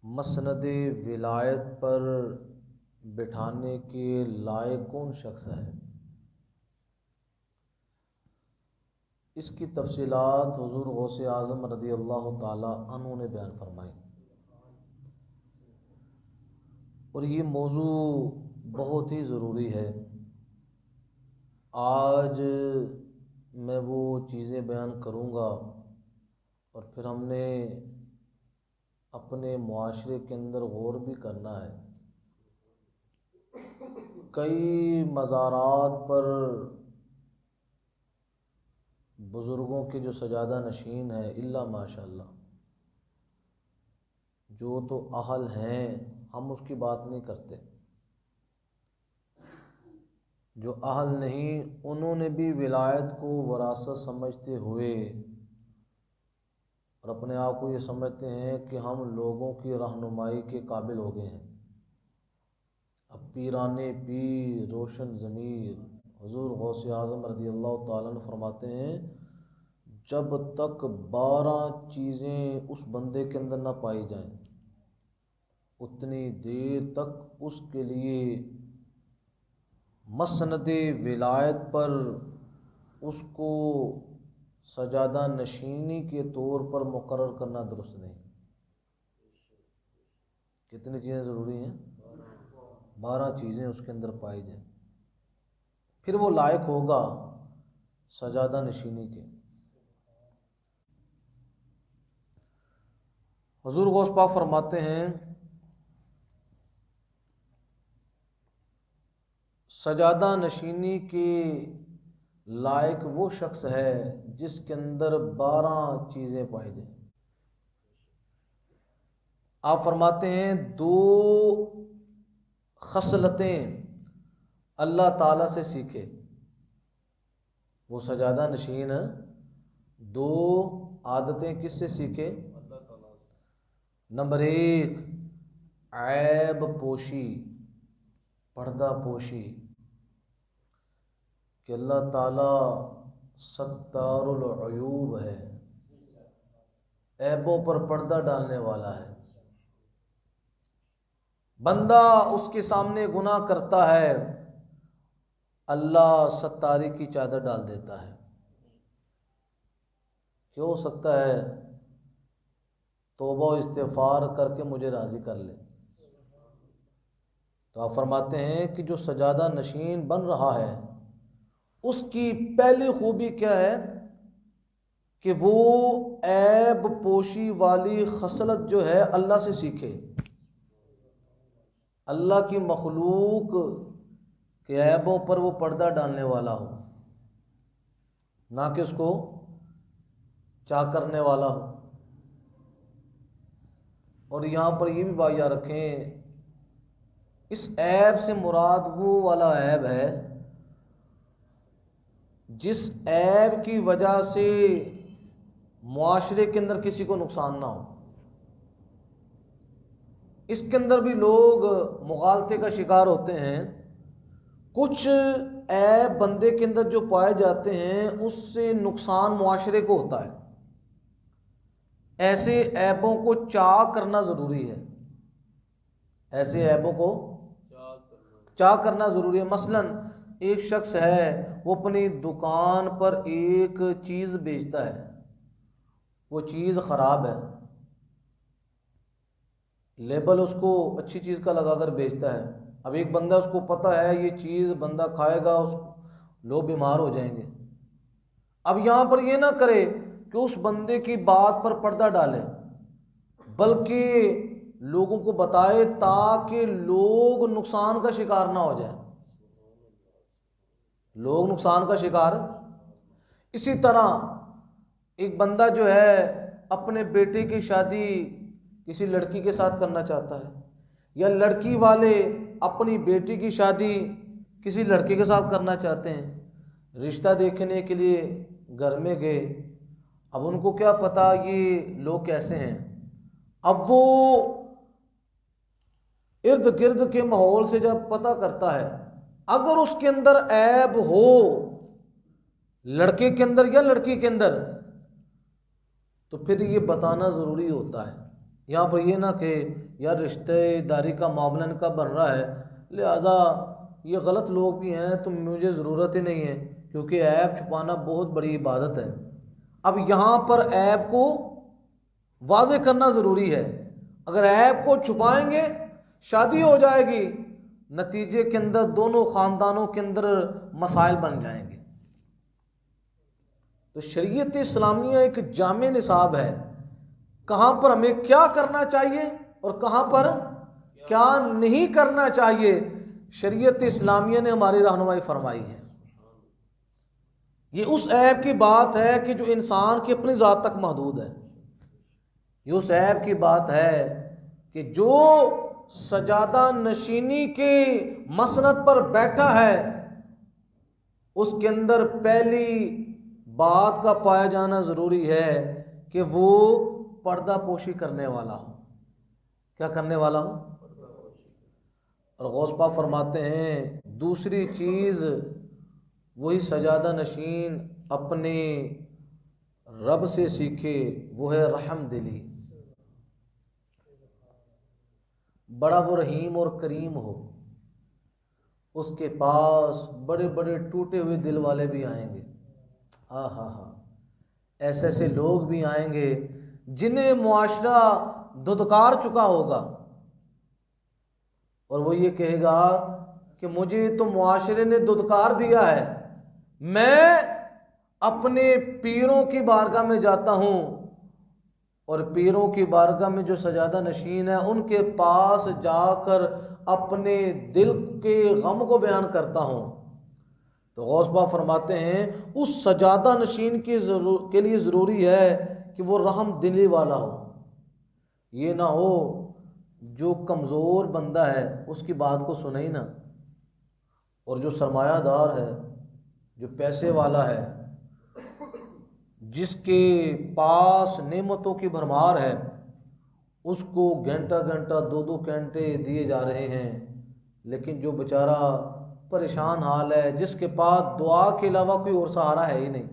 مسند ولایت پر بٹھانے کے لائق کون شخص ہے؟ اس کی تفصیلات حضور غوث اعظم رضی اللہ تعالی عنہ نے بیان فرمائی، اور یہ موضوع بہت ہی ضروری ہے۔ آج میں وہ چیزیں بیان کروں گا، اور پھر ہم نے اپنے معاشرے کے اندر غور بھی کرنا ہے۔ کئی مزارات پر بزرگوں کے جو سجادہ نشین ہیں، الا ماشاء اللہ، جو تو اہل ہیں، ہم اس کی بات نہیں کرتے، جو اہل نہیں انہوں نے بھی ولایت کو وراثت سمجھتے ہوئے اور اپنے آپ کو یہ سمجھتے ہیں کہ ہم لوگوں کی رہنمائی کے قابل ہو گئے ہیں۔ اب پیرانے پیر روشن ضمیر حضور غوث اعظم رضی اللہ تعالیٰ عنہ فرماتے ہیں، جب تک 12 چیزیں اس بندے کے اندر نہ پائی جائیں، اتنی دیر تک اس کے لیے مسند ولایت پر اس کو سجادہ نشینی کے طور پر مقرر کرنا درست نہیں۔ کتنی چیزیں ضروری ہیں؟ 12 چیزیں اس کے اندر پائی جائیں، پھر وہ لائق ہوگا سجادہ نشینی کے۔ حضور غوث پاک فرماتے ہیں، سجادہ نشینی کے لائق وہ شخص ہے جس کے اندر 12 چیزیں پائی جائیں۔ آپ فرماتے ہیں 2 خصلتیں اللہ تعالیٰ سے سیکھے۔ وہ سجادہ نشین 2 عادتیں کس سے سیکھے؟ نمبر 1، عیب پوشی، پردہ پوشی، کہ اللہ تعالیٰ ستار العیوب ہے، عیبوں پر پردہ ڈالنے والا ہے۔ بندہ اس کے سامنے گناہ کرتا ہے، اللہ ستاری کی چادر ڈال دیتا ہے کہ ہو سکتا ہے توبہ و استغفار کر کے مجھے راضی کر لے۔ تو آپ فرماتے ہیں کہ جو سجادہ نشین بن رہا ہے، اس کی پہلی خوبی کیا ہے کہ وہ عیب پوشی والی خصلت جو ہے اللہ سے سیکھے۔ اللہ کی مخلوق کے عیبوں پر وہ پردہ ڈالنے والا ہو، نہ کہ اس کو چاک کرنے والا ہو۔ اور یہاں پر یہ بھی بات یاد رکھیں، اس عیب سے مراد وہ والا عیب ہے جس عیب کی وجہ سے معاشرے کے اندر کسی کو نقصان نہ ہو۔ اس کے اندر بھی لوگ مغالطے کا شکار ہوتے ہیں۔ کچھ عیب بندے کے اندر جو پائے جاتے ہیں، اس سے نقصان معاشرے کو ہوتا ہے۔ ایسے عیبوں کو چاک کرنا ضروری ہے، ایسے عیبوں کو چاک کرنا ضروری ہے۔ مثلا ایک شخص ہے، وہ اپنی دکان پر ایک چیز بیچتا ہے، وہ چیز خراب ہے، لیبل اس کو اچھی چیز کا لگا کر بیچتا ہے۔ اب ایک بندہ اس کو پتہ ہے یہ چیز بندہ کھائے گا اس لوگ بیمار ہو جائیں گے۔ اب یہاں پر یہ نہ کرے کہ اس بندے کی بات پر پردہ ڈالے، بلکہ لوگوں کو بتائے تاکہ لوگ نقصان کا شکار نہ ہو جائیں، لوگ نقصان کا شکار۔ اسی طرح ایک بندہ جو ہے اپنے بیٹے کی شادی کسی لڑکی کے ساتھ کرنا چاہتا ہے، یا لڑکی والے اپنی بیٹی کی شادی کسی لڑکے کے ساتھ کرنا چاہتے ہیں، رشتہ دیکھنے کے لیے گھر میں گئے۔ اب ان کو کیا پتا یہ لوگ کیسے ہیں، اب وہ ارد گرد کے ماحول سے جب پتہ کرتا ہے، اگر اس کے اندر عیب ہو، لڑکے کے اندر یا لڑکی کے اندر، تو پھر یہ بتانا ضروری ہوتا ہے یہاں پر یہ نہ کہ یار رشتہ داری کا معاملہ ان کا بن رہا ہے لہٰذا یہ غلط لوگ بھی ہیں تو مجھے ضرورت ہی نہیں ہے، کیونکہ عیب چھپانا بہت بڑی عبادت ہے۔ اب یہاں پر عیب کو واضح کرنا ضروری ہے، اگر عیب کو چھپائیں گے شادی ہو جائے گی، نتیجے کے اندر دونوں خاندانوں کے اندر مسائل بن جائیں گے۔ تو شریعت اسلامیہ ایک جامع نصاب ہے، کہاں پر ہمیں کیا کرنا چاہیے اور کہاں پر کیا نہیں کرنا چاہیے، شریعت اسلامیہ نے ہماری رہنمائی فرمائی ہے۔ یہ اس عیب کی بات ہے کہ جو انسان کی اپنی ذات تک محدود ہے، یہ اس عیب کی بات ہے کہ جو سجادہ نشینی کے مسند پر بیٹھا ہے اس کے اندر پہلی بات کا پایا جانا ضروری ہے کہ وہ پردہ پوشی کرنے والا ہو۔ کیا کرنے والا ہو؟ اور غوث پاک فرماتے ہیں دوسری چیز وہی سجادہ نشین اپنے رب سے سیکھے، وہ ہے رحم دلی، بڑا وہ رحیم اور کریم ہو، اس کے پاس بڑے بڑے ٹوٹے ہوئے دل والے بھی آئیں گے، ایسے ایسے لوگ بھی آئیں گے جنہیں معاشرہ دھتکار چکا ہوگا، اور وہ یہ کہے گا کہ مجھے تو معاشرے نے دھتکار دیا ہے، میں اپنے پیروں کی بارگاہ میں جاتا ہوں اور پیروں کی بارگاہ میں جو سجادہ نشین ہے ان کے پاس جا کر اپنے دل کے غم کو بیان کرتا ہوں۔ تو غوث پاک فرماتے ہیں اس سجادہ نشین کے لیے ضروری ہے کہ وہ رحم دلی والا ہو، یہ نہ ہو جو کمزور بندہ ہے اس کی بات کو سنے ہی نہ، اور جو سرمایہ دار ہے، جو پیسے والا ہے، جس کے پاس نعمتوں کی بھرمار ہے، اس کو گھنٹہ گھنٹہ 2 گھنٹے دیے جا رہے ہیں، لیکن جو بیچارہ پریشان حال ہے، جس کے پاس دعا کے علاوہ کوئی اور سہارا ہے ہی نہیں،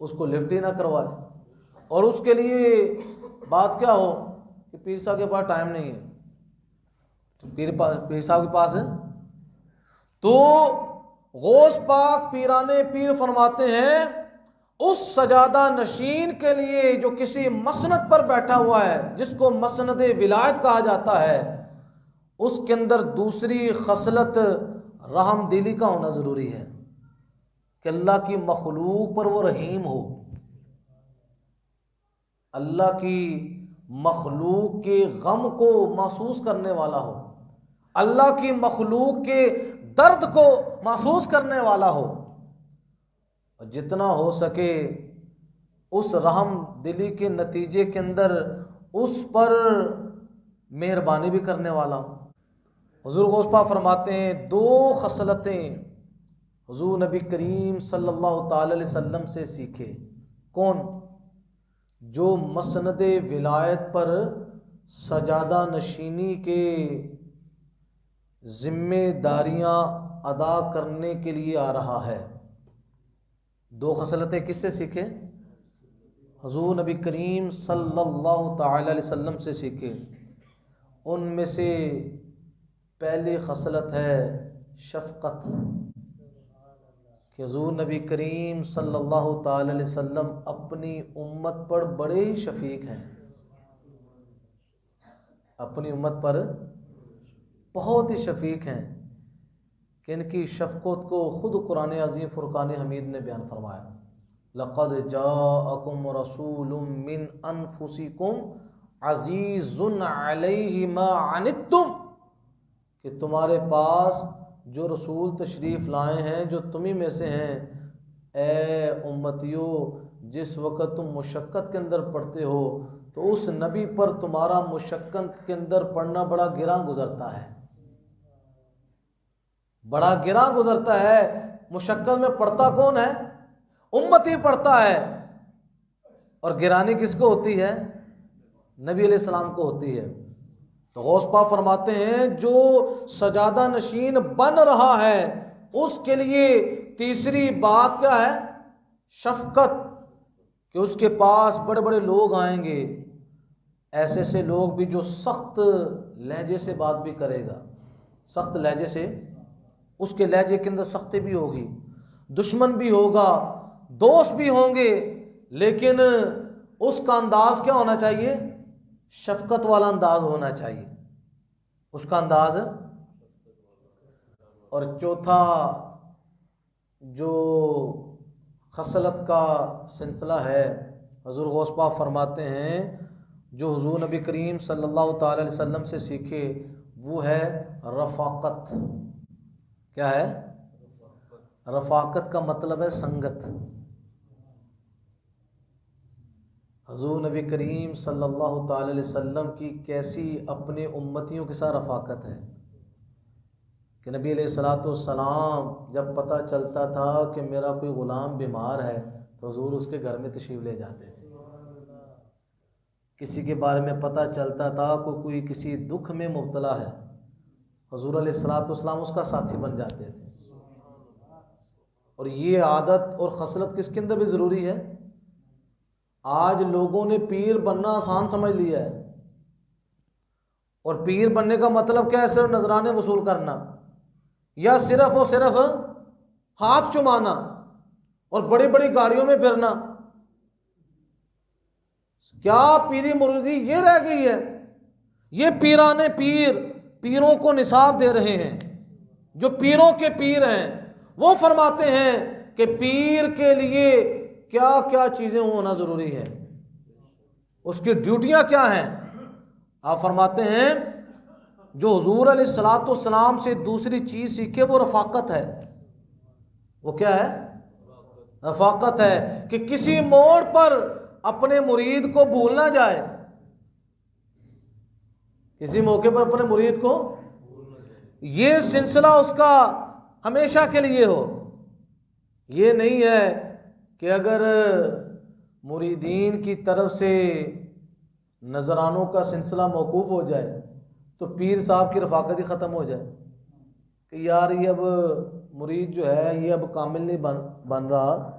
اس کو لفٹ ہی نہ کروائے، اور اس کے لیے بات کیا ہو کہ پیر صاحب کے پاس ٹائم نہیں ہے، پیر صاحب کے پاس ہے۔ تو غوث پاک پیرانے پیر فرماتے ہیں اس سجادہ نشین کے لیے جو کسی مسند پر بیٹھا ہوا ہے، جس کو مسند ولایت کہا جاتا ہے، اس کے اندر دوسری خصلت رحم دلی کا ہونا ضروری ہے کہ اللہ کی مخلوق پر وہ رحیم ہو، اللہ کی مخلوق کے غم کو محسوس کرنے والا ہو، اللہ کی مخلوق کے درد کو محسوس کرنے والا ہو، اور جتنا ہو سکے اس رحم دلی کے نتیجے کے اندر اس پر مہربانی بھی کرنے والا ہو۔ حضور غوث پاک فرماتے ہیں 2 خصلتیں حضور نبی کریم صلی اللہ تعالی علیہ وسلم سے سیکھے۔ کون؟ جو مسند ولایت پر سجادہ نشینی کے ذمہ داریاں ادا کرنے کے لیے آ رہا ہے۔ 2 خصلتیں کس سے سیکھے؟ حضور نبی کریم صلی اللہ تعالی علیہ وسلم سے سیکھے۔ ان میں سے پہلی خصلت ہے شفقت، کہ حضور نبی کریم صلی اللہ تعالی علیہ وسلم اپنی امت پر بڑے ہی شفیق ہیں، اپنی امت پر بہت ہی شفیق ہیں، کہ ان کی شفقت کو خود قرآن عظیم فرقان حمید نے بیان فرمایا، لقد جاءکم رسول من انفسکم عزیز علیہ ما عنتم، کہ تمہارے پاس جو رسول تشریف لائے ہیں جو تمہیں میں سے ہیں، اے امتیو جس وقت تم مشقت کے اندر پڑتے ہو تو اس نبی پر تمہارا مشقت کے اندر پڑنا بڑا گراں گزرتا ہے، بڑا گراں گزرتا ہے۔ مشقت میں پڑتا کون ہے؟ امتی پڑتا ہے، اور گرانی کس کو ہوتی ہے؟ نبی علیہ السلام کو ہوتی ہے۔ تو غوث پاک فرماتے ہیں جو سجادہ نشین بن رہا ہے اس کے لیے تیسری بات کیا ہے؟ شفقت، کہ اس کے پاس بڑے بڑے لوگ آئیں گے، ایسے سے لوگ بھی جو سخت لہجے سے بات بھی کرے گا، سخت لہجے سے، اس کے لہجے کے اندر سختی بھی ہوگی، دشمن بھی ہوگا، دوست بھی ہوں گے، لیکن اس کا انداز کیا ہونا چاہیے؟ شفقت والا انداز ہونا چاہیے اس کا انداز۔ اور چوتھا جو خصلت کا سلسلہ ہے، حضور غوث پاک فرماتے ہیں جو حضور نبی کریم صلی اللہ تعالی علیہ وسلم سے سیکھے، وہ ہے رفاقت۔ کیا ہے؟ رفاقت کا مطلب ہے سنگت۔ حضور نبی کریم صلی اللہ تعالی علیہ وسلم کی کیسی اپنے امتیوں کے ساتھ رفاقت ہے کہ نبی علیہ الصلوۃ والسلام جب پتہ چلتا تھا کہ میرا کوئی غلام بیمار ہے تو حضور اس کے گھر میں تشریف لے جاتے تھے۔ کسی کے بارے میں پتہ چلتا تھا کوئی کسی دکھ میں مبتلا ہے، حضور علیہ الصلوۃ والسلام اس کا ساتھی بن جاتے تھے۔ اور یہ عادت اور خصلت کس کے اندر بھی ضروری ہے؟ آج لوگوں نے پیر بننا آسان سمجھ لیا ہے، اور پیر بننے کا مطلب کیا ہے؟ صرف نذرانے وصول کرنا، یا صرف اور صرف ہاتھ چمانا اور بڑی بڑی گاڑیوں میں پھرنا۔ کیا پیری مریدی یہ رہ گئی ہے؟ یہ پیرانے پیروں کو نصاب دے رہے ہیں، جو پیروں کے پیر ہیں وہ فرماتے ہیں کہ پیر کے لیے کیا کیا چیزیں ہونا ضروری ہے، اس کی ڈیوٹیاں کیا ہیں۔ آپ فرماتے ہیں جو حضور علیہ الصلوۃ والسلام سے دوسری چیز سیکھے وہ رفاقت ہے۔ وہ کیا ہے؟ رفاقت ہے کہ کسی موڑ پر اپنے مرید کو بھول نہ جائے، کسی موقع پر اپنے مرید کو، یہ سلسلہ اس کا ہمیشہ کے لیے ہو۔ یہ نہیں ہے کہ اگر مریدین کی طرف سے نذرانوں کا سلسلہ موقوف ہو جائے تو پیر صاحب کی رفاقت ہی ختم ہو جائے کہ یار یہ اب مرید جو ہے یہ اب کامل نہیں بن رہا،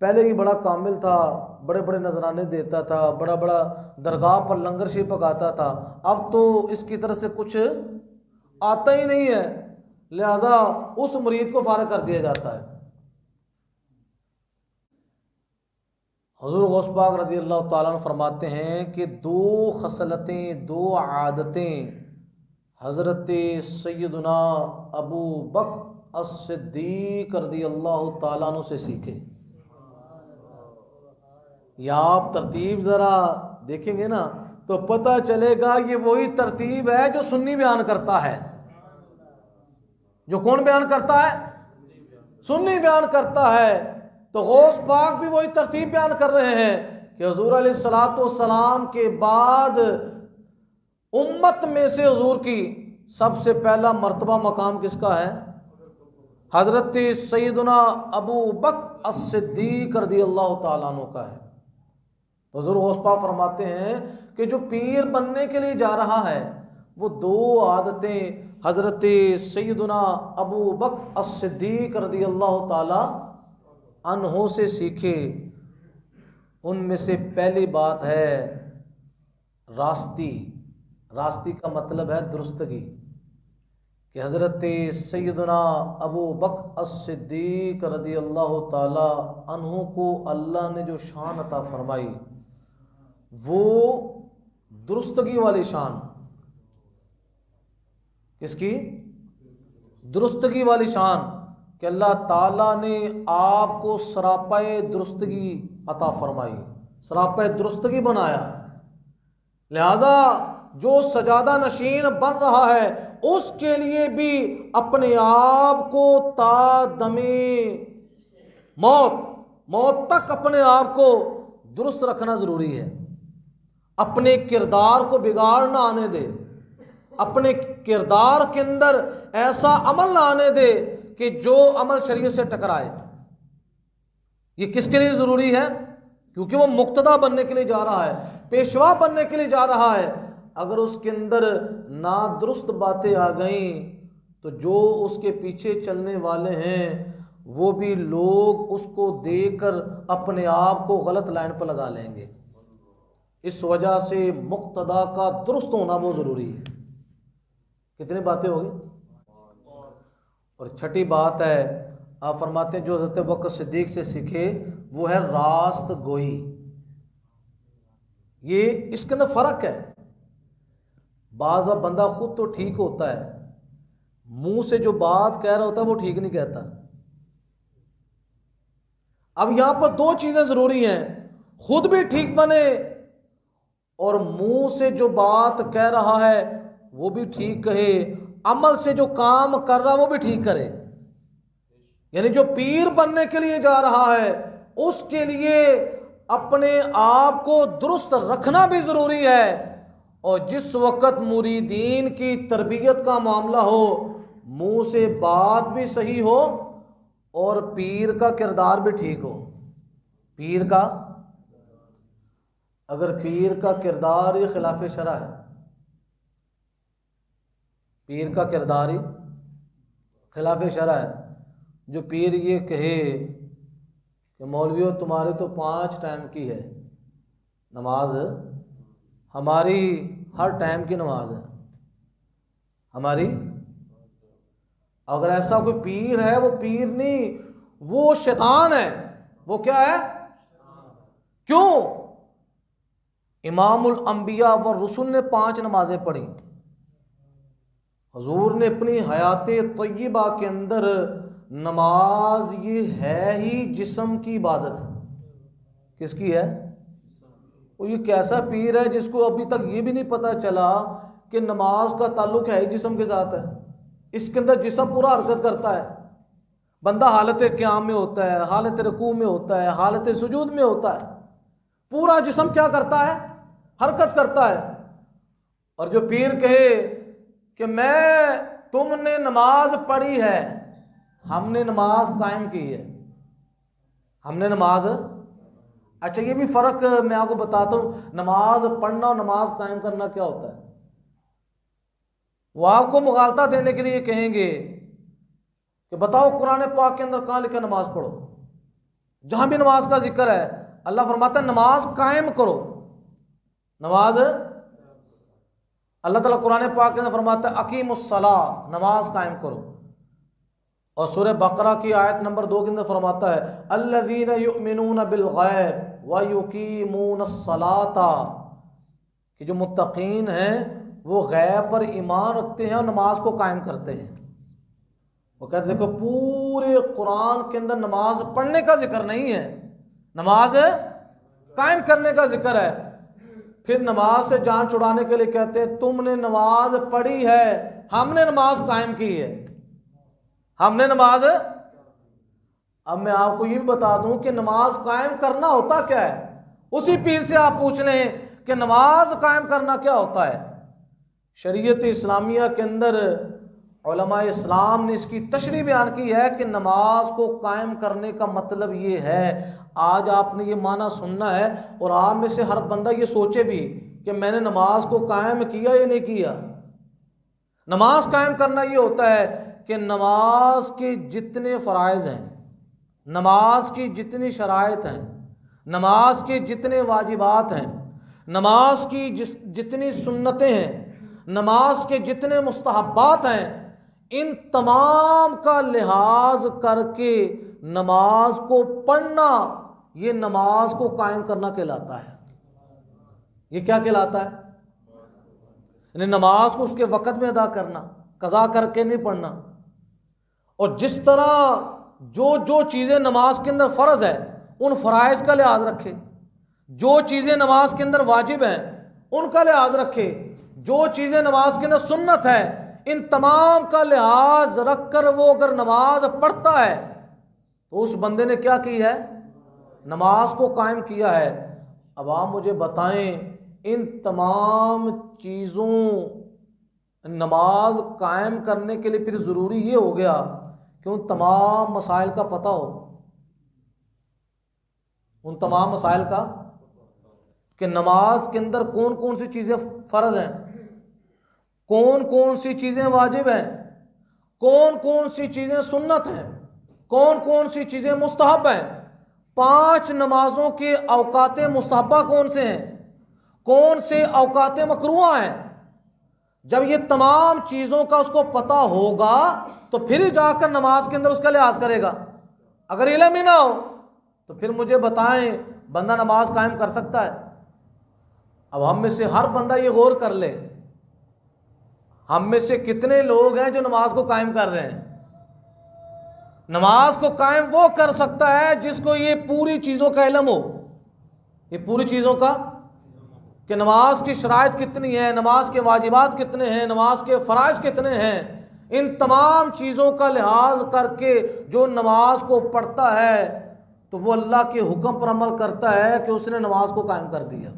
پہلے یہ بڑا کامل تھا، بڑے بڑے نذرانے دیتا تھا، بڑا بڑا درگاہ پر لنگر شریف پکاتا تھا، اب تو اس کی طرف سے کچھ آتا ہی نہیں ہے، لہذا اس مرید کو فارغ کر دیا جاتا ہے۔ حضور غوث پاک رضی اللہ تعالیٰ عنہ فرماتے ہیں کہ دو خصلتیں، دو عادتیں حضرت سیدنا ابو بکر الصدیق رضی اللہ تعالیٰ عنہ سے سیکھے۔ یا آپ ترتیب ذرا دیکھیں گے نا تو پتہ چلے گا یہ وہی ترتیب ہے جو سنی بیان کرتا ہے۔ جو کون بیان کرتا ہے؟ سنی بیان کرتا ہے۔ تو غوث پاک بھی وہی ترتیب بیان کر رہے ہیں کہ حضور علیہ الصلوۃ والسلام کے بعد امت میں سے حضور کی سب سے پہلا مرتبہ مقام کس کا ہے؟ حضرت سیدنا ابو بکر الصدیق رضی اللہ تعالیٰ عنہ کا ہے۔ حضور غوث پاک فرماتے ہیں کہ جو پیر بننے کے لیے جا رہا ہے وہ دو عادتیں حضرت سیدنا ابو بکر الصدیق رضی اللہ تعالیٰ عنہ سے سیکھے۔ ان میں سے پہلی بات ہے راستی۔ راستی کا مطلب ہے درستگی، کہ حضرت سیدنا ابو بکر الصدیق رضی اللہ تعالی عنہ کو اللہ نے جو شان عطا فرمائی وہ درستگی والی شان۔ کس کی؟ درستگی والی شان، کہ اللہ تعالیٰ نے آپ کو سراپائے درستگی عطا فرمائی، سراپائے درستگی بنایا، لہذا جو سجادہ نشین بن رہا ہے اس کے لیے بھی اپنے آپ کو تا دم موت تک اپنے آپ کو درست رکھنا ضروری ہے۔ اپنے کردار کو بگاڑ نہ آنے دے، اپنے کردار کے اندر ایسا عمل نہ آنے دے کہ جو عمل شریعت سے ٹکرائے۔ یہ کس کے لیے ضروری ہے؟ کیونکہ وہ مقتدا بننے کے لیے جا رہا ہے، پیشوا بننے کے لیے جا رہا ہے۔ اگر اس کے اندر نادرست باتیں آ گئیں تو جو اس کے پیچھے چلنے والے ہیں وہ بھی لوگ اس کو دیکھ کر اپنے آپ کو غلط لائن پر لگا لیں گے۔ اس وجہ سے مقتدا کا درست ہونا بہت ضروری ہے۔ کتنی باتیں ہوگی؟ اور چھٹی بات ہے، آپ فرماتے ہیں جو حضرت ابوبکر صدیق سے سیکھے وہ ہے راست گوئی۔ یہ اس کے اندر فرق ہے، بعض بندہ خود تو ٹھیک ہوتا ہے، منہ سے جو بات کہہ رہا ہوتا ہے وہ ٹھیک نہیں کہتا۔ اب یہاں پر دو چیزیں ضروری ہیں، خود بھی ٹھیک بنے اور منہ سے جو بات کہہ رہا ہے وہ بھی ٹھیک کہے، عمل سے جو کام کر رہا وہ بھی ٹھیک کرے۔ یعنی جو پیر بننے کے لیے جا رہا ہے اس کے لیے اپنے آپ کو درست رکھنا بھی ضروری ہے، اور جس وقت مریدین کی تربیت کا معاملہ ہو منہ سے بات بھی صحیح ہو اور پیر کا کردار بھی ٹھیک ہو۔ پیر کا اگر پیر کا کردار ہی خلاف شرع ہے، پیر کا کردار ہی خلاف شرع ہے، جو پیر یہ کہے کہ مولویوں تمہارے تو 5 ٹائم کی ہے نماز، ہماری ہر ٹائم کی نماز ہے ہماری، اگر ایسا کوئی پیر ہے وہ پیر نہیں، وہ شیطان ہے۔ وہ کیا ہے؟ کیوں؟ امام الانبیاء والرسل نے 5 نمازیں پڑھی، حضور نے اپنی حیات طیبہ کے اندر نماز یہ ہے ہی جسم کی عبادت۔ کس کی ہے؟ وہ یہ کیسا پیر ہے جس کو ابھی تک یہ بھی نہیں پتا چلا کہ نماز کا تعلق ہے ہی جسم کے ساتھ ہے، اس کے اندر جسم پورا حرکت کرتا ہے، بندہ حالت قیام میں ہوتا ہے، حالت رکوع میں ہوتا ہے، حالت سجود میں ہوتا ہے، پورا جسم کیا کرتا ہے؟ حرکت کرتا ہے۔ اور جو پیر کہے کہ تم نے نماز پڑھی ہے، ہم نے نماز قائم کی ہے، ہم نے نماز، اچھا یہ بھی فرق میں آپ کو بتاتا ہوں، نماز پڑھنا اور نماز قائم کرنا کیا ہوتا ہے۔ وہ آپ کو مغالطہ دینے کے لیے کہیں گے کہ بتاؤ قرآن پاک کے اندر کہاں لکھا نماز پڑھو؟ جہاں بھی نماز کا ذکر ہے اللہ فرماتا ہے نماز قائم کرو، نماز، اللہ تعالیٰ قرآن پاک کے اندر فرماتا ہے اقیم الصلاۃ، نماز قائم کرو، اور سورہ بقرہ کی آیت نمبر 2 کے اندر فرماتا ہے الذین یؤمنون بالغیب ویقیمون الصلاۃ، کہ جو متقین ہیں وہ غیب پر ایمان رکھتے ہیں اور نماز کو قائم کرتے ہیں۔ وہ کہتے ہیں دیکھو پورے قرآن کے اندر نماز پڑھنے کا ذکر نہیں ہے، نماز قائم کرنے کا ذکر ہے۔ پھر نماز سے جان چھڑانے کے لیے کہتے ہیں تم نے نماز پڑھی ہے، ہم نے نماز قائم کی ہے، ہم نے نماز۔ اب میں آپ کو یہ بھی بتا دوں کہ نماز قائم کرنا ہوتا کیا ہے، اسی پیر سے آپ پوچھ لیں کہ نماز قائم کرنا کیا ہوتا ہے۔ شریعت اسلامیہ کے اندر علماء اسلام نے اس کی تشریح بیان کی ہے کہ نماز کو قائم کرنے کا مطلب یہ ہے، آج آپ نے یہ معنی سننا ہے اور آپ میں سے ہر بندہ یہ سوچے بھی کہ میں نے نماز کو قائم کیا یا نہیں کیا۔ نماز قائم کرنا یہ ہوتا ہے کہ نماز کے جتنے فرائض ہیں، نماز کی جتنی شرائط ہیں، نماز کے جتنے واجبات ہیں، نماز کی جتنی سنتیں ہیں، نماز کے جتنے مستحبات ہیں، ان تمام کا لحاظ کر کے نماز کو پڑھنا یہ نماز کو قائم کرنا کہلاتا ہے۔ یہ کیا کہلاتا ہے؟ یعنی نماز کو اس کے وقت میں ادا کرنا، قضا کر کے نہیں پڑھنا۔ اور جس طرح جو چیزیں نماز کے اندر فرض ہے ان فرائض کا لحاظ رکھے، جو چیزیں نماز کے اندر واجب ہیں ان کا لحاظ رکھے، جو چیزیں نماز کے اندر سنت ہے ان تمام کا لحاظ رکھ کر وہ اگر نماز پڑھتا ہے تو اس بندے نے کیا کی ہے؟ نماز کو قائم کیا ہے۔ اب آپ مجھے بتائیں ان تمام چیزوں نماز قائم کرنے کے لیے پھر ضروری یہ ہو گیا کہ ان تمام مسائل کا پتہ ہو، ان تمام مسائل کا، کہ نماز کے اندر کون کون سی چیزیں فرض ہیں، کون کون سی چیزیں واجب ہیں، کون کون سی چیزیں سنت ہیں، کون کون سی چیزیں مستحب ہیں، 5 نمازوں کے اوقات مستحبہ کون سے ہیں، کون سے اوقات مکروہ ہیں. جب یہ تمام چیزوں کا اس کو پتہ ہوگا تو پھر ہی جا کر نماز کے اندر اس کا لحاظ کرے گا. اگر علم ہی نہ ہو تو پھر مجھے بتائیں بندہ نماز قائم کر سکتا ہے؟ اب ہم میں سے ہر بندہ یہ غور کر لے، ہم میں سے کتنے لوگ ہیں جو نماز کو قائم کر رہے ہیں؟ نماز کو قائم وہ کر سکتا ہے جس کو یہ پوری چیزوں کا علم ہو. یہ پوری چیزوں کا کہ نماز کی شرائط کتنی ہے، نماز کے واجبات کتنے ہیں، نماز کے فرائض کتنے ہیں، ان تمام چیزوں کا لحاظ کر کے جو نماز کو پڑھتا ہے تو وہ اللہ کے حکم پر عمل کرتا ہے کہ اس نے نماز کو قائم کر دیا.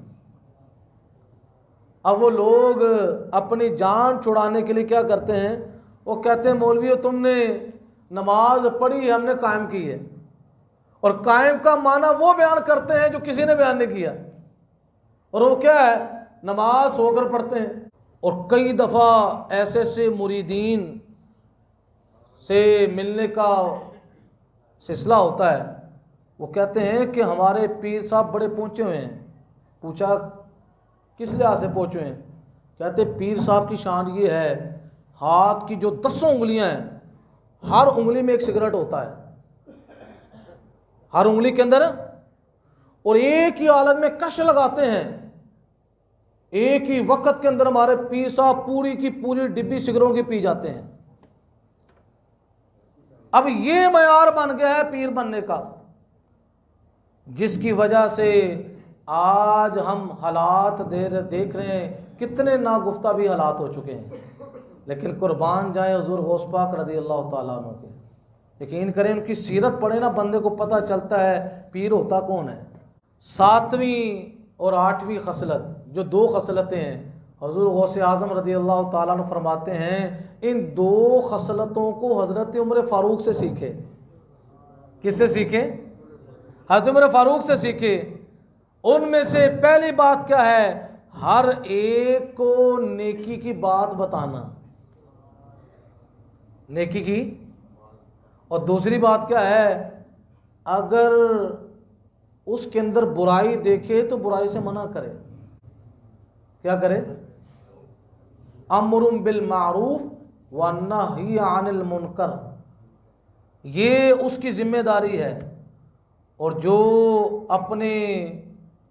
اب وہ لوگ اپنی جان چھڑانے کے لیے کیا کرتے ہیں؟ وہ کہتے ہیں مولویو تم نے نماز پڑھی ہے، ہم نے قائم کی ہے. اور قائم کا معنی وہ بیان کرتے ہیں جو کسی نے بیان نہیں کیا، اور وہ کیا ہے؟ نماز ہو کر پڑھتے ہیں. اور کئی دفعہ ایسے مریدین سے ملنے کا سلسلہ ہوتا ہے، وہ کہتے ہیں کہ ہمارے پیر صاحب بڑے پہنچے ہوئے ہیں. پوچھا کس لحاظ سے پہنچے ہیں؟ کہتے پیر صاحب کی شان یہ ہے، ہاتھ کی جو 10 انگلیاں ہیں ہر انگلی میں ایک سگریٹ ہوتا ہے، ہر انگلی کے اندر، اور ایک ہی حالت میں کش لگاتے ہیں. ایک ہی وقت کے اندر ہمارے پیر صاحب پوری کی پوری ڈبی سگریٹوں کی پی جاتے ہیں. اب یہ معیار بن گیا ہے پیر بننے کا، جس کی وجہ سے آج ہم حالات دیکھ رہے ہیں، کتنے ناگفتہ بھی حالات ہو چکے ہیں. لیکن قربان جائیں حضور غوث پاک رضی اللہ تعالیٰ عنہ کے. یقین کریں ان کی سیرت پڑھے نا، بندے کو پتہ چلتا ہے پیر ہوتا کون ہے. 7ویں اور 8ویں خصلت، جو 2 خصلتیں ہیں، حضور غوث اعظم رضی اللہ تعالیٰ عنہ فرماتے ہیں ان 2 خصلتوں کو حضرت عمر فاروق سے سیکھے. کس سے سیکھے؟ حضرت عمر فاروق سے سیکھے. ان میں سے پہلی بات کیا ہے؟ ہر ایک کو نیکی کی بات بتانا، نیکی کی. اور دوسری بات کیا ہے؟ اگر اس کے اندر برائی دیکھے تو برائی سے منع کرے. کیا کرے؟ امر بالمعروف والنہی عن المنکر، یہ اس کی ذمہ داری ہے. اور جو اپنے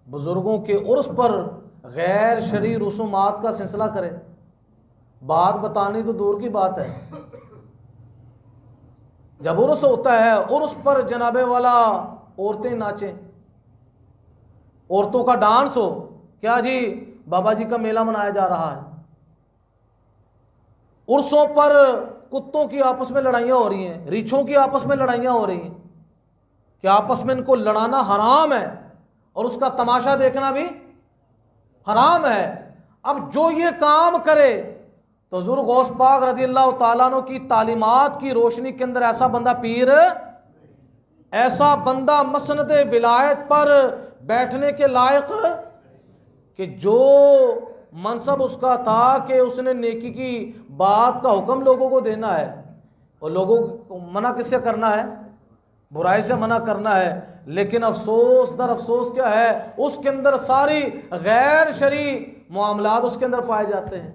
بزرگوں کے عرس پر غیر شرعی رسومات کا سلسلہ کرے، بات بتانی تو دور کی بات ہے. جب عرس ہوتا ہے، عرس پر جناب والا عورتیں ناچیں، عورتوں کا ڈانس ہو، کیا جی بابا جی کا میلہ منایا جا رہا ہے. عرسوں پر کتوں کی آپس میں لڑائیاں ہو رہی ہیں، ریچھوں کی آپس میں لڑائیاں ہو رہی ہیں کہ آپس میں ان کو لڑانا حرام ہے اور اس کا تماشا دیکھنا بھی حرام ہے. اب جو یہ کام کرے تو حضور غوث پاک رضی اللہ تعالیٰ عنہ کی تعلیمات کی روشنی کے اندر ایسا بندہ پیر، ایسا بندہ مسند ولایت پر بیٹھنے کے لائق کہ جو منصب اس کا تھا کہ اس نے نیکی کی بات کا حکم لوگوں کو دینا ہے اور لوگوں کو منع کس سے کرنا ہے؟ برائی سے منع کرنا ہے. لیکن افسوس در افسوس کیا ہے؟ اس کے اندر ساری غیر شرعی معاملات اس کے اندر پائے جاتے ہیں.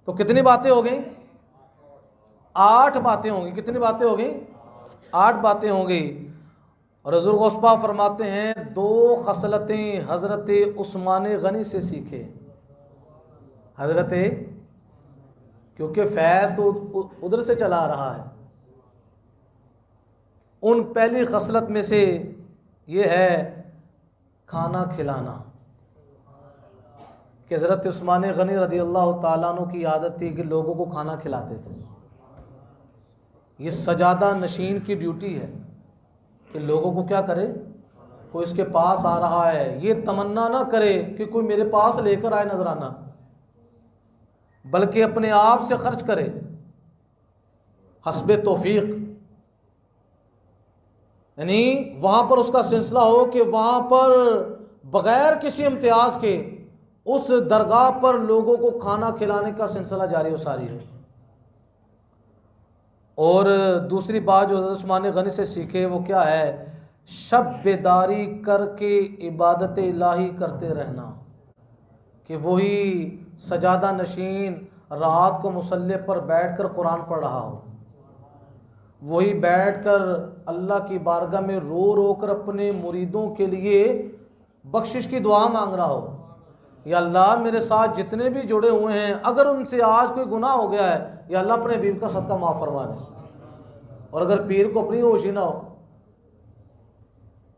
تو کتنی باتیں ہو گئیں؟ 8 باتیں ہوں گی. کتنی باتیں ہو گئیں؟ 8 باتیں ہوں گی. اور حضور غوث پاک فرماتے ہیں 2 خصلتیں حضرت عثمان غنی سے سیکھے. حضرت، کیونکہ فیض تو ادھر سے چلا آ رہا ہے. ان پہلی خصلت میں سے یہ ہے کھانا کھلانا، کہ حضرت عثمان غنی رضی اللہ تعالیٰ عنہ کی عادت تھی کہ لوگوں کو کھانا کھلاتے تھے. یہ سجادہ نشین کی ڈیوٹی ہے کہ لوگوں کو کیا کرے؟ کوئی اس کے پاس آ رہا ہے یہ تمنا نہ کرے کہ کوئی میرے پاس لے کر آئے نذرانہ، بلکہ اپنے آپ سے خرچ کرے حسب توفیق. یعنی وہاں پر اس کا سلسلہ ہو کہ وہاں پر بغیر کسی امتیاز کے اس درگاہ پر لوگوں کو کھانا کھلانے کا سلسلہ جاری و ساری ہے. اور دوسری بات جو حضرت عثمان غنی سے سیکھے وہ کیا ہے؟ شب بیداری کر کے عبادت الہی کرتے رہنا. کہ وہی سجادہ نشین رات کو مصلی پر بیٹھ کر قرآن پڑھ رہا ہو، وہی بیٹھ کر اللہ کی بارگاہ میں رو رو کر اپنے مریدوں کے لیے بخشش کی دعا مانگ رہا ہو، یا اللہ میرے ساتھ جتنے بھی جڑے ہوئے ہیں اگر ان سے آج کوئی گناہ ہو گیا ہے یا اللہ اپنے حبیب کا صدقہ معاف فرما دے۔ اور اگر پیر کو اپنی ہوش ہی نہ ہو،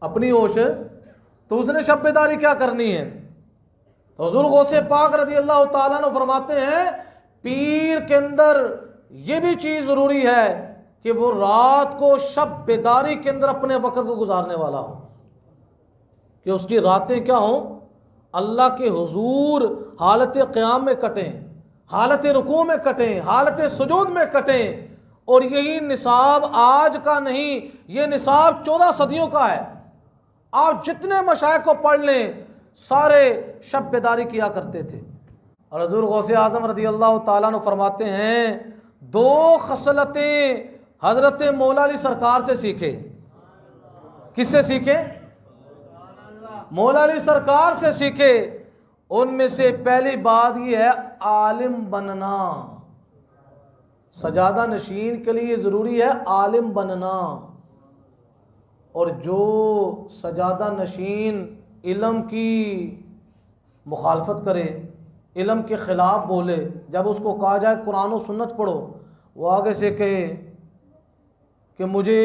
اپنی ہوش، تو اس نے شب بیداری کیا کرنی ہے؟ تو حضور غوث پاک رضی اللہ تعالیٰ عنہ فرماتے ہیں پیر کے اندر یہ بھی چیز ضروری ہے کہ وہ رات کو شب بیداری کے اندر اپنے وقت کو گزارنے والا ہو، کہ اس کی راتیں کیا ہوں؟ اللہ کے حضور حالت قیام میں کٹیں، حالت رکوع میں کٹیں، حالت سجود میں کٹیں۔ اور یہی نصاب آج کا نہیں، یہ نصاب 14 صدیوں کا ہے۔ آپ جتنے مشائخ کو پڑھ لیں سارے شب بیداری کیا کرتے تھے۔ اور حضور غوث اعظم رضی اللہ تعالیٰ عنہ فرماتے ہیں 2 خصلتیں حضرت مولا علی سرکار سے سیکھے۔ کس سے سیکھے؟ مولا علی سرکار سے سیکھے۔ ان میں سے پہلی بات یہ ہے عالم بننا۔ سجادہ نشین کے لیے ضروری ہے عالم بننا، اور جو سجادہ نشین علم کی مخالفت کرے، علم کے خلاف بولے، جب اس کو کہا جائے قرآن و سنت پڑھو، وہ آگے سے کہے کہ مجھے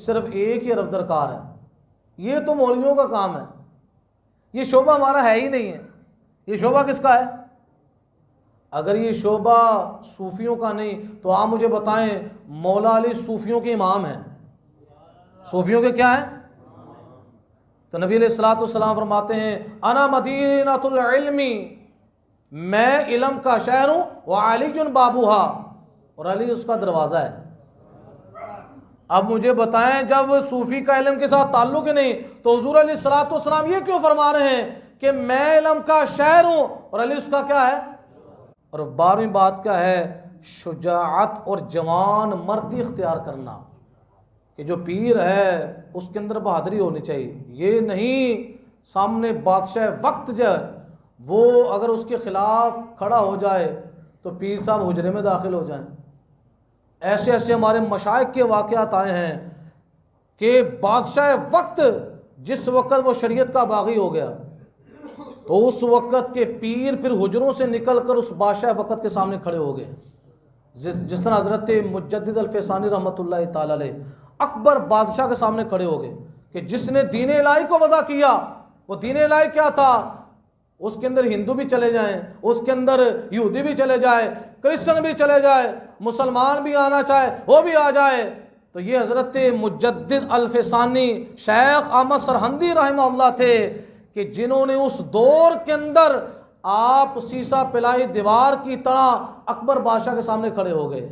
صرف ایک ہی حرف درکار ہے، یہ تو مولویوں کا کام ہے، یہ شعبہ ہمارا ہے ہی نہیں ہے۔ یہ شعبہ کس کا ہے؟ اگر یہ شعبہ صوفیوں کا نہیں تو آپ مجھے بتائیں مولا علی صوفیوں کے امام ہیں؟ صوفیوں کے کیا ہیں؟ تو نبی علیہ الصلوۃ والسلام فرماتے ہیں انا مدینۃ العلم، میں علم کا شہر ہوں، وعلی بابوہا، اور علی اس کا دروازہ ہے۔ اب مجھے بتائیں جب صوفی کا علم کے ساتھ تعلق ہی نہیں تو حضور علیہ الصلوۃ والسلام یہ کیوں فرما رہے ہیں کہ میں علم کا شہر ہوں اور علی اس کا کیا ہے؟ اور 12ویں بات کیا ہے؟ شجاعت اور جوان مردی اختیار کرنا، کہ جو پیر ہے اس کے اندر بہادری ہونی چاہیے۔ یہ نہیں سامنے بادشاہ وقت جو ہے وہ اگر اس کے خلاف کھڑا ہو جائے تو پیر صاحب حجرے میں داخل ہو جائیں۔ ایسے ایسے ہمارے مشائخ کے واقعات آئے ہیں کہ بادشاہ وقت جس وقت وہ شریعت کا باغی ہو گیا تو اس وقت کے پیر پھر حجروں سے نکل کر اس بادشاہ وقت کے سامنے کھڑے ہو گئے، جس طرح حضرت مجدد الفیسانی رحمۃ اللہ تعالی علیہ اکبر بادشاہ کے سامنے کھڑے ہو گئے کہ جس نے دین الہی کو وضع کیا، وہ دین الہی کیا تھا؟ اس کے اندر ہندو بھی چلے جائیں، اس کے اندر یہودی بھی چلے جائے، کرسچن بھی چلے جائے، مسلمان بھی آنا چاہے وہ بھی آ جائے۔ تو یہ حضرت مجدد الفیسانی شیخ احمد سرہندی رحمہ اللہ تھے کہ جنہوں نے اس دور کے اندر آپ سیسا پلائی دیوار کی طرح اکبر بادشاہ کے سامنے کھڑے ہو گئے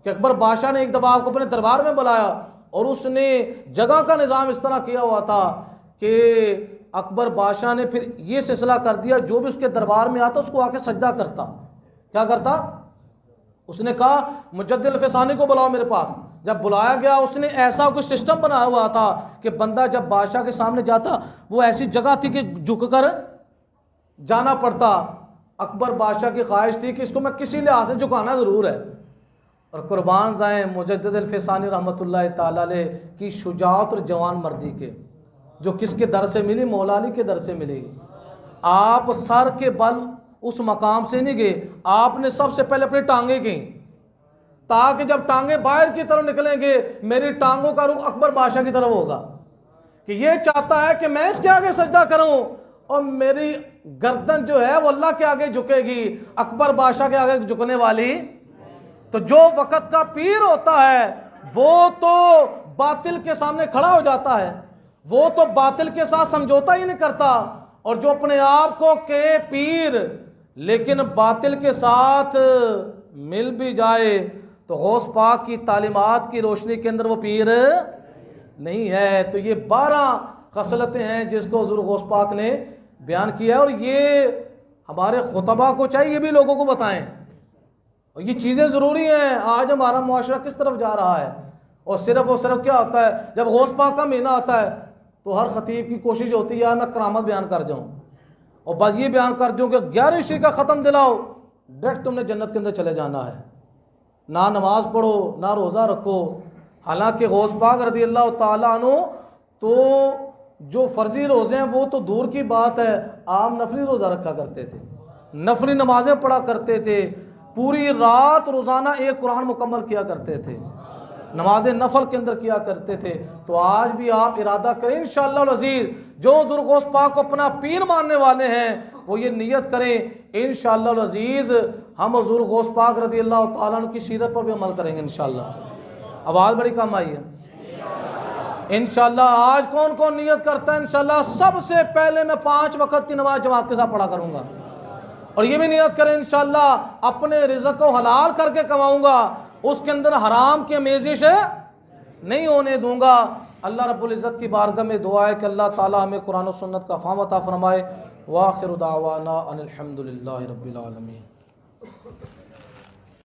کہ اکبر بادشاہ نے ایک دفعہ آپ کو اپنے دربار میں بلایا اور اس نے جگہ کا نظام اس طرح کیا ہوا تھا کہ اکبر بادشاہ نے پھر یہ سلسلہ کر دیا جو بھی اس کے دربار میں آتا اس کو آ کے سجدہ کرتا۔ کیا کرتا؟ اس نے کہا مجدد الفیسانی کو بلاؤ میرے پاس۔ جب بلایا گیا اس نے ایسا کوئی سسٹم بنایا ہوا تھا کہ بندہ جب بادشاہ کے سامنے جاتا وہ ایسی جگہ تھی کہ جھک کر جانا پڑتا۔ اکبر بادشاہ کی خواہش تھی کہ اس کو میں کسی لحاظ سے جھکانا ضرور ہے، اور قربان جائیں مجدد الفیسانی رحمۃ اللہ تعالی علیہ کی شجاعت اور جوان مردی کے، جو کس کے در سے ملی؟ مولا علی کے در سے ملی۔ آپ سر کے بل اس مقام سے نہیں گئے، آپ نے سب سے پہلے اپنی ٹانگیں گئیں تاکہ جب ٹانگیں باہر کی طرف نکلیں گے میری ٹانگوں کا رخ اکبر بادشاہ کی طرف ہوگا، کہ یہ چاہتا ہے کہ میں اس کے آگے سجدہ کروں اور میری گردن جو ہے وہ اللہ کے آگے جھکے گی، اکبر بادشاہ کے آگے جھکنے والی۔ تو جو وقت کا پیر ہوتا ہے وہ تو باطل کے سامنے کھڑا ہو جاتا ہے، وہ تو باطل کے ساتھ سمجھوتا ہی نہیں کرتا، اور جو اپنے آپ کو کہ پیر لیکن باطل کے ساتھ مل بھی جائے تو غوث پاک کی تعلیمات کی روشنی کے اندر وہ پیر نہیں ہے۔ تو یہ 12 خصلتیں ہیں جس کو حضور غوث پاک نے بیان کیا ہے، اور یہ ہمارے خطبہ کو چاہیے یہ بھی لوگوں کو بتائیں، اور یہ چیزیں ضروری ہیں۔ آج ہمارا معاشرہ کس طرف جا رہا ہے، اور صرف کیا ہوتا ہے جب غوث پاک کا مہینہ آتا ہے تو ہر خطیب کی کوشش ہوتی ہے میں کرامت بیان کر جاؤں، اور بس یہ بیان کر دوں کہ 11 کا ختم دلاؤ، ڈائریکٹ تم نے جنت کے اندر چلے جانا ہے، نہ نماز پڑھو نہ روزہ رکھو۔ حالانکہ غوث پاک رضی اللہ تعالیٰ عنہ تو جو فرضی روزے ہیں وہ تو دور کی بات ہے، عام نفلی روزہ رکھا کرتے تھے، نفلی نمازیں پڑھا کرتے تھے، پوری رات روزانہ ایک قرآن مکمل کیا کرتے تھے، نماز نفل کے اندر کیا کرتے تھے۔ تو آج بھی آپ ارادہ کریں انشاءاللہ العزیز، جو حضور غوث پاک کو اپنا پیر ماننے والے ہیں وہ یہ نیت کریں انشاءاللہ العزیز ہم حضور غوث پاک رضی اللہ تعالیٰ عنہ کی سیرت پر بھی عمل کریں گے انشاءاللہ۔ آواز بڑی کم آئی ہے انشاءاللہ۔ آج کون کون نیت کرتا ہے انشاءاللہ سب سے پہلے میں 5 وقت کی نماز جماعت کے ساتھ پڑھا کروں گا، اور یہ بھی نیت کریں انشاءاللہ اپنے رزق کو حلال کر کے کماؤں گا، اس کے اندر حرام کی آمیزش نہیں ہونے دوں گا۔ اللہ رب العزت کی بارگاہ میں دعا ہے کہ اللہ تعالی ہمیں قرآن و سنت کا فہم عطا فرمائے۔ وآخر دعوانا ان الحمد للہ رب العالمین۔